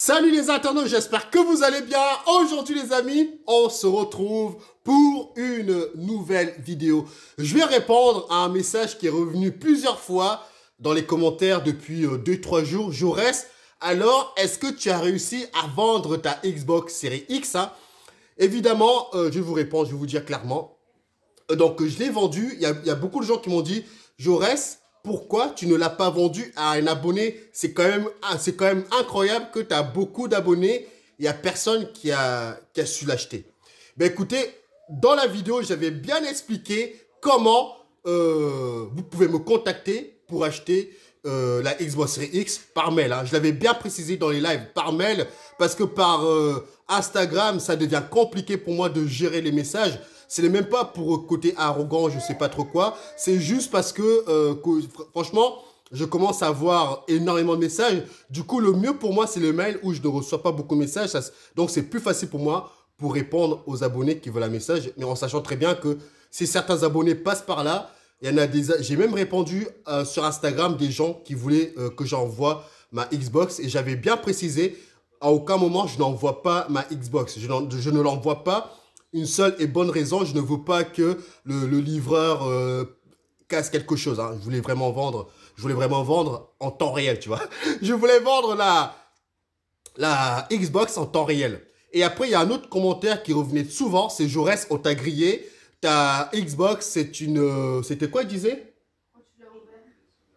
Salut les internautes, j'espère que vous allez bien. Aujourd'hui les amis, on se retrouve pour une nouvelle vidéo. Je vais répondre à un message qui est revenu plusieurs fois dans les commentaires depuis 2-3 jours. Jaurès, alors est-ce que tu as réussi à vendre ta Xbox Series X hein? Évidemment, je vais vous répondre, je vais vous dire clairement. Donc je l'ai vendu, il y a beaucoup de gens qui m'ont dit, Jaurès, pourquoi tu ne l'as pas vendu à un abonné? C'est quand même incroyable que tu as beaucoup d'abonnés. Il n'y a personne qui a su l'acheter. Ben écoutez, dans la vidéo, j'avais bien expliqué comment vous pouvez me contacter pour acheter la Xbox Series X par mail. Hein. Je l'avais bien précisé dans les lives par mail parce que par Instagram, ça devient compliqué pour moi de gérer les messages. Ce n'est même pas pour côté arrogant, je sais pas trop quoi. C'est juste parce que, franchement, je commence à avoir énormément de messages. Du coup, le mieux pour moi, c'est le mail où je ne reçois pas beaucoup de messages. Donc, c'est plus facile pour moi pour répondre aux abonnés qui veulent un message. Mais en sachant très bien que si certains abonnés passent par là, il y en a des... J'ai même répondu sur Instagram des gens qui voulaient que j'envoie ma Xbox. Et j'avais bien précisé, à aucun moment, je n'envoie pas ma Xbox. Je ne l'envoie pas. Une seule et bonne raison, je ne veux pas que le livreur casse quelque chose. Hein. Je voulais vraiment vendre en temps réel, tu vois. Je voulais vendre la Xbox en temps réel. Et après, il y a un autre commentaire qui revenait souvent, c'est Jaurès, on t'a grillé. Ta Xbox, c'est une... C'était quoi, il disait? Quand tu l'as ouvert.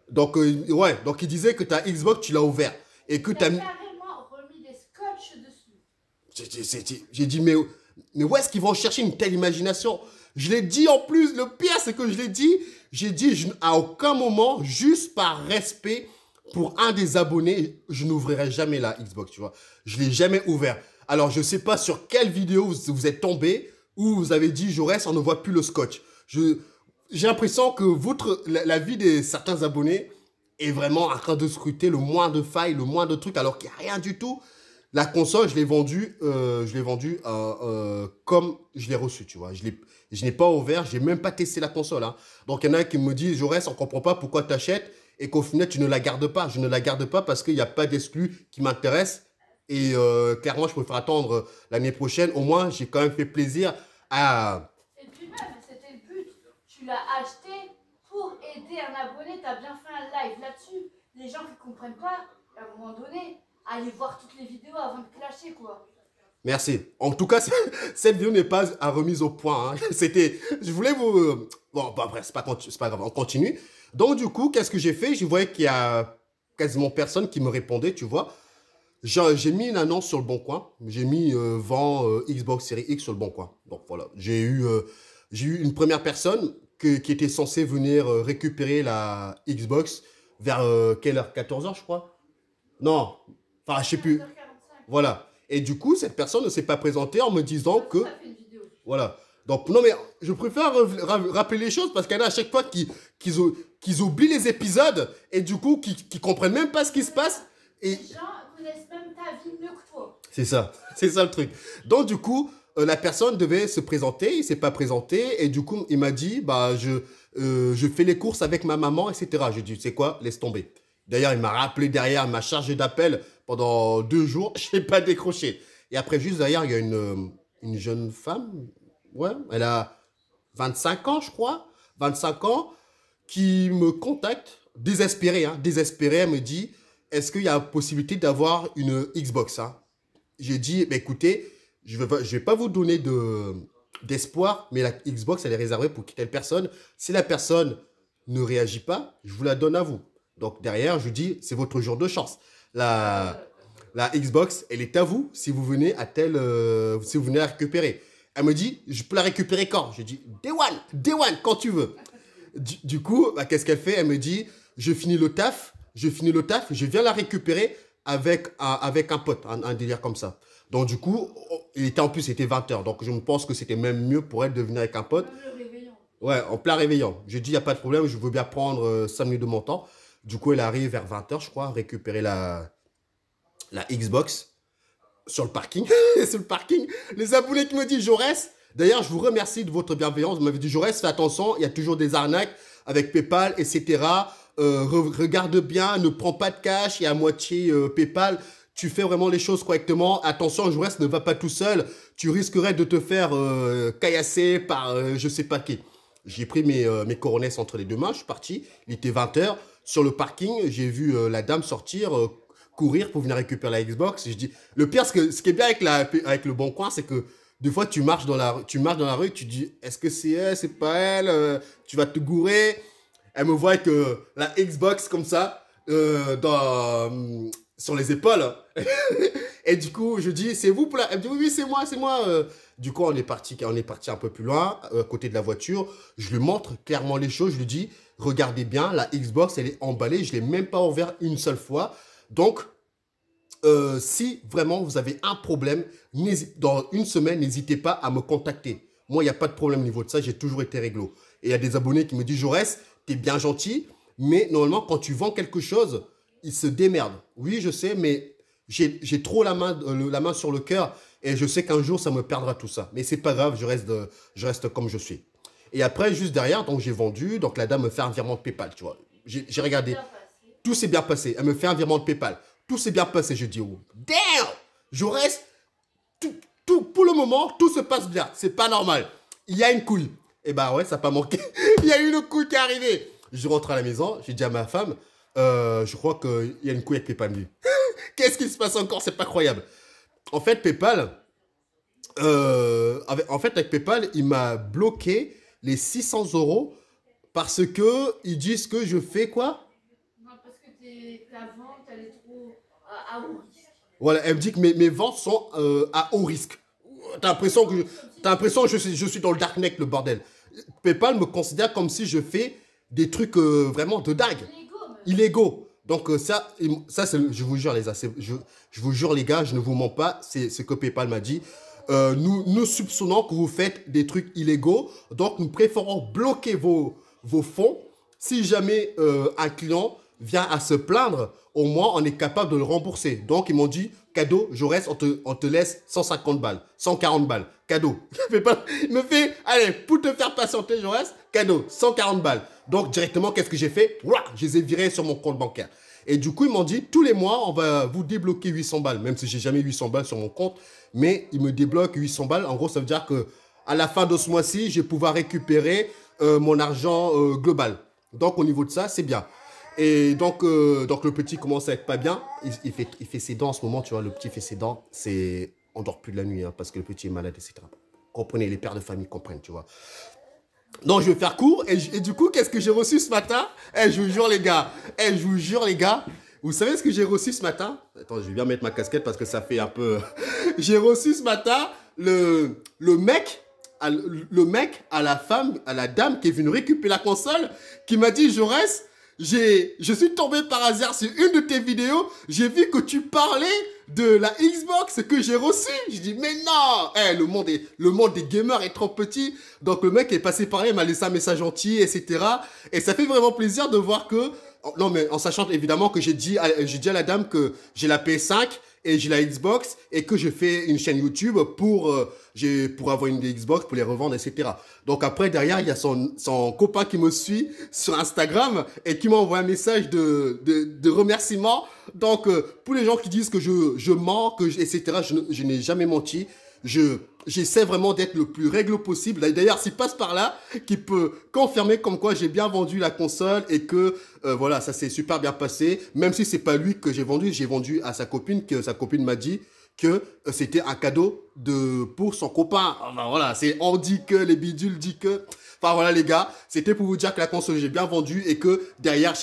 Donc, ouais, donc il disait que ta Xbox, tu l'as ouvert. Et que tu as mis... carrément remis des scotch dessus. J'ai dit, mais où est-ce qu'ils vont chercher une telle imagination? Je l'ai dit en plus, le pire c'est que je l'ai dit, j'ai dit à aucun moment, juste par respect pour un des abonnés, je n'ouvrirai jamais la Xbox, tu vois. Je ne l'ai jamais ouvert. Alors je ne sais pas sur quelle vidéo vous êtes tombé où vous avez dit, Jaurès, on ne voit plus le scotch. J'ai l'impression que la vie de certains abonnés est vraiment en train de scruter le moins de failles, le moins de trucs, alors qu'il n'y a rien du tout. La console, je l'ai vendue comme je l'ai reçue, tu vois. Je n'ai pas ouvert, je n'ai même pas testé la console. Hein. Donc, il y en a qui me disent, Jaurès, on ne comprend pas pourquoi tu achètes et qu'au final, tu ne la gardes pas. Je ne la garde pas parce qu'il n'y a pas d'exclus qui m'intéressent. Et clairement, je préfère attendre l'année prochaine. Au moins, j'ai quand même fait plaisir à... Et puis même, c'était le but. Tu l'as acheté pour aider un abonné. Tu as bien fait un live là-dessus. Les gens qui ne comprennent pas, à un moment donné, allez voir toutes les vidéos avant de clasher, quoi. Merci. En tout cas, cette vidéo n'est pas à remise au point. Hein. Je voulais vous... bon, bah, après, c'est pas grave, on continue. Donc, du coup, qu'est-ce que j'ai fait? Je voyais qu'il y a quasiment personne qui me répondait, tu vois. J'ai mis une annonce sur le Bon Coin. J'ai mis vend Xbox Series X sur le Bon Coin. Donc, voilà. J'ai eu une première personne qui était censée venir récupérer la Xbox vers quelle heure? 14 h, je crois. Non. Enfin, je sais plus. 15h45. Voilà. Et du coup, cette personne ne s'est pas présentée en me disant que... Ça fait une vidéo. Voilà. Donc, non, mais je préfère rappeler les choses parce qu'il y en a à chaque fois qu'ils oublient les épisodes et du coup, qui comprennent même pas ce qui se passe. Et... Les gens connaissent même ta vie mieux que toi. C'est ça. C'est ça le truc. Donc, du coup, la personne devait se présenter. Il ne s'est pas présenté. Et du coup, il m'a dit, bah, je fais les courses avec ma maman, etc. J'ai dit, tu sais quoi, laisse tomber. D'ailleurs, il m'a rappelé derrière, il m'a chargé d'appel pendant 2 jours. Je n'ai pas décroché. Et après, juste derrière, il y a une jeune femme. Ouais, elle a 25 ans, je crois. 25 ans, qui me contacte, désespérée. Hein, désespérée, elle me dit, est-ce qu'il y a possibilité d'avoir une Xbox hein? J'ai dit, bah, écoutez, je vais pas vous donner d'espoir, mais la Xbox, elle est réservée pour telle personne. Si la personne ne réagit pas, je vous la donne à vous. Donc, derrière, je dis, c'est votre jour de chance. La Xbox, elle est à vous si vous venez si vous venez la récupérer. Elle me dit, je peux la récupérer quand? Je dis, Day one, quand tu veux. Du coup, bah, qu'est-ce qu'elle fait? Elle me dit, je finis le taf, je viens la récupérer avec un pote, un délire comme ça. Donc, du coup, en plus, c'était 20 h. Donc, je me pense que c'était même mieux pour elle de venir avec un pote. Même le réveillon. Ouais, en plein réveillon. Je dis, il n'y a pas de problème, je veux bien prendre 5 minutes de mon temps. Du coup, elle arrive vers 20 h, je crois, récupérer la Xbox sur le parking. Sur le parking, les abonnés qui me disent, Jaurès, d'ailleurs, je vous remercie de votre bienveillance. Vous m'avez dit, Jaurès, fais attention, il y a toujours des arnaques avec PayPal, etc. Regarde bien, ne prends pas de cash et à moitié PayPal. tu fais vraiment les choses correctement. Attention, Jaurès ne va pas tout seul. Tu risquerais de te faire caillasser par je sais pas qui. J'ai pris mes coronesses entre les deux mains, je suis parti. Il était 20h. Sur le parking, j'ai vu la dame sortir, courir pour venir récupérer la Xbox. Je dis, le pire, ce qui est bien avec le Bon Coin, c'est que des fois, tu marches dans la rue, tu dis, est-ce que c'est elle, c'est pas elle, tu vas te gourer. Elle me voit avec la Xbox comme ça, sur les épaules. Et du coup, je dis, c'est vous pour la... Elle me dit, oui, oui, c'est moi, c'est moi. Du coup, on est parti un peu plus loin, à côté de la voiture. Je lui montre clairement les choses. Je lui dis, regardez bien, la Xbox, elle est emballée. Je ne l'ai même pas ouverte une seule fois. Donc, si vraiment vous avez un problème, dans une semaine, n'hésitez pas à me contacter. Moi, il n'y a pas de problème au niveau de ça. J'ai toujours été réglo. Et il y a des abonnés qui me disent, Jaurès, t'es bien gentil, mais normalement, quand tu vends quelque chose, ils se démerdent. Oui, je sais, mais j'ai trop la main sur le cœur et je sais qu'un jour, ça me perdra tout ça. Mais c'est pas grave, je reste comme je suis. Et après, juste derrière, donc j'ai vendu, donc la dame me fait un virement de PayPal, tu vois. J'ai regardé, tout s'est bien passé. Elle me fait un virement de PayPal. Tout s'est bien passé. Je dis, oh, damn, Jaurès, pour le moment, tout se passe bien. C'est pas normal. Il y a une couille. Et bah ouais, ça n'a pas manqué. Il y a une couille qui est arrivée. Je rentre à la maison, j'ai dit à ma femme, je crois qu'il y a une couille avec PayPal. Qu'est-ce qui se passe encore? C'est pas croyable. En fait, PayPal, avec PayPal, il m'a bloqué les 600 € parce que ils disent que je fais quoi? Non, parce que ta vente, elle est trop à haut risque. Voilà, elle me dit que mes ventes sont à haut risque. T'as l'impression que je suis dans le darknet, le bordel. PayPal me considère comme si je fais des trucs vraiment de dingue. Illégaux. Donc ça je vous jure les gars, je vous jure les gars, je ne vous mens pas, c'est ce que PayPal m'a dit. Nous soupçonnons que vous faites des trucs illégaux, donc nous préférons bloquer vos fonds. Si jamais un client vient à se plaindre, au moins on est capable de le rembourser. Donc ils m'ont dit, cadeau, Jaurès, on te laisse 150 balles, 140 balles, cadeau. Il me fait, allez, pour te faire patienter, Jaurès, cadeau, 140 balles. Donc directement, qu'est-ce que j'ai fait? Je les ai virés sur mon compte bancaire. Et du coup, ils m'ont dit, tous les mois, on va vous débloquer 800 balles, même si j'ai jamais 800 balles sur mon compte. Mais ils me débloquent 800 balles. En gros, ça veut dire que à la fin de ce mois-ci, je vais pouvoir récupérer mon argent global. Donc, au niveau de ça, c'est bien. Et donc le petit commence à être pas bien. Il fait ses dents en ce moment, tu vois. Le petit fait ses dents. On dort plus de la nuit hein, parce que le petit est malade, etc. Comprenez, les pères de famille comprennent, tu vois. Donc, je vais faire court. Et du coup, qu'est-ce que j'ai reçu ce matin? Je vous jure, les gars. Je vous jure, les gars. Vous savez ce que j'ai reçu ce matin? Attends, je vais bien mettre ma casquette parce que ça fait un peu... J'ai reçu ce matin le mec à la dame qui est venue récupérer la console, qui m'a dit, Jaurès, je suis tombé par hasard sur une de tes vidéos, j'ai vu que tu parlais de la Xbox que j'ai reçue. Je dis, mais non, le monde des gamers est trop petit. Donc le mec est passé par là, il m'a laissé un message gentil, etc. Et ça fait vraiment plaisir de voir que, non mais en sachant évidemment que j'ai dit à la dame que j'ai la PS5 et j'ai la Xbox et que je fais une chaîne YouTube pour avoir une des Xbox, pour les revendre, etc. Donc après, derrière, il y a son copain qui me suit sur Instagram et qui m'a envoyé un message de remerciement. Donc, pour les gens qui disent que je mens, etc., je n'ai jamais menti. J'essaie vraiment d'être le plus réglo possible. D'ailleurs, s'il passe par là, qui peut confirmer comme quoi j'ai bien vendu la console et que voilà, ça s'est super bien passé. Même si c'est pas lui que j'ai vendu à sa copine, que sa copine m'a dit que c'était un cadeau pour son copain. Enfin, voilà, on dit que les bidules dit que... Enfin voilà les gars, c'était pour vous dire que la console j'ai bien vendu et que derrière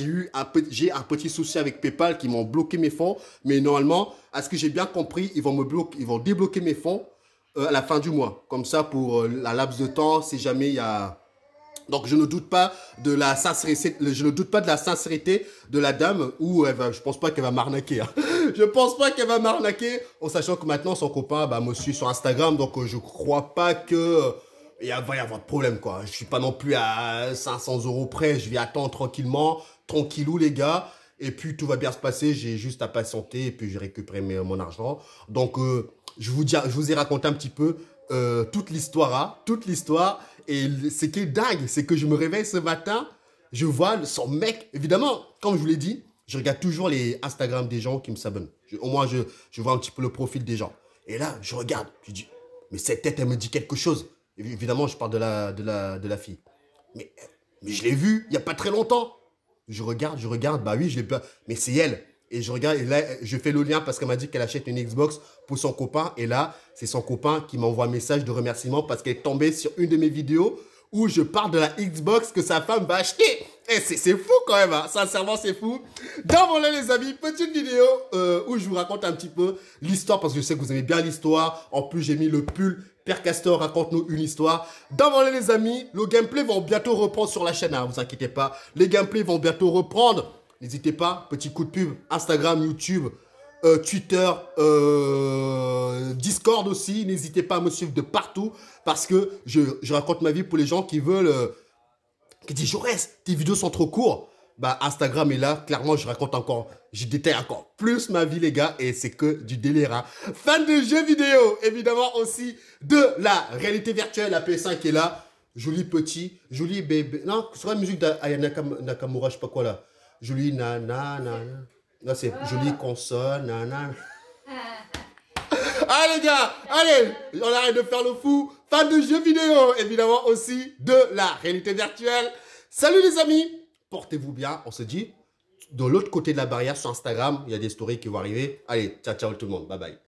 j'ai un petit souci avec PayPal qui m'ont bloqué mes fonds. Mais normalement, à ce que j'ai bien compris, ils vont débloquer mes fonds à la fin du mois. Comme ça, pour la laps de temps, si jamais il y a... Donc, je ne doute pas de la sincérité, de la dame ou je pense pas qu'elle va m'arnaquer. Hein. Je pense pas qu'elle va m'arnaquer en sachant que maintenant, son copain me suit sur Instagram. Donc, je crois pas que... il va y avoir de problème, quoi. Je suis pas non plus à 500 € près. Je vais attendre tranquillou, les gars. Et puis, tout va bien se passer. J'ai juste à patienter et puis je récupérer mon argent. Donc, je vous ai raconté un petit peu toute l'histoire. Et ce qui est dingue, c'est que je me réveille ce matin, je vois son mec. Évidemment, comme je vous l'ai dit, je regarde toujours les Instagram des gens qui me s'abonnent. Au moins, je vois un petit peu le profil des gens. Et là, je regarde. Je dis, mais cette tête, elle me dit quelque chose. Évidemment, je parle de la fille. Mais, mais je l'ai vue il n'y a pas très longtemps. Je regarde. Bah oui, je l'ai pas. Mais c'est elle. Et je regarde, et là, je fais le lien parce qu'elle m'a dit qu'elle achète une Xbox pour son copain. Et là, c'est son copain qui m'envoie un message de remerciement parce qu'elle est tombée sur une de mes vidéos où je parle de la Xbox que sa femme va acheter. Et c'est fou quand même, hein. Sincèrement, c'est fou. Donc voilà les amis, petite vidéo où je vous raconte un petit peu l'histoire parce que je sais que vous aimez bien l'histoire. En plus, j'ai mis le pull Père Castor, raconte-nous une histoire. Donc voilà les amis, le gameplay va bientôt reprendre sur la chaîne, hein, vous inquiétez pas. Les gameplays vont bientôt reprendre. N'hésitez pas, petit coup de pub, Instagram, YouTube, Twitter, Discord aussi. N'hésitez pas à me suivre de partout parce que je raconte ma vie pour les gens qui veulent... qui disent, Jaurès, tes vidéos sont trop courtes. Bah, Instagram est là, clairement, je détaille encore plus ma vie, les gars, et c'est que du délire, hein. Fan de jeux vidéo, évidemment aussi de la réalité virtuelle, la PS5 qui est là. Joli petit, joli bébé. Non, c'est la musique d'Aya Nakamura, je sais pas quoi là. Joli nana, nana. Là, c'est jolie console, nana. Allez, les gars, allez, on arrête de faire le fou. Fan de jeux vidéo, évidemment aussi de la réalité virtuelle. Salut les amis, portez-vous bien. On se dit de l'autre côté de la barrière sur Instagram, il y a des stories qui vont arriver. Allez, ciao, ciao tout le monde, bye bye.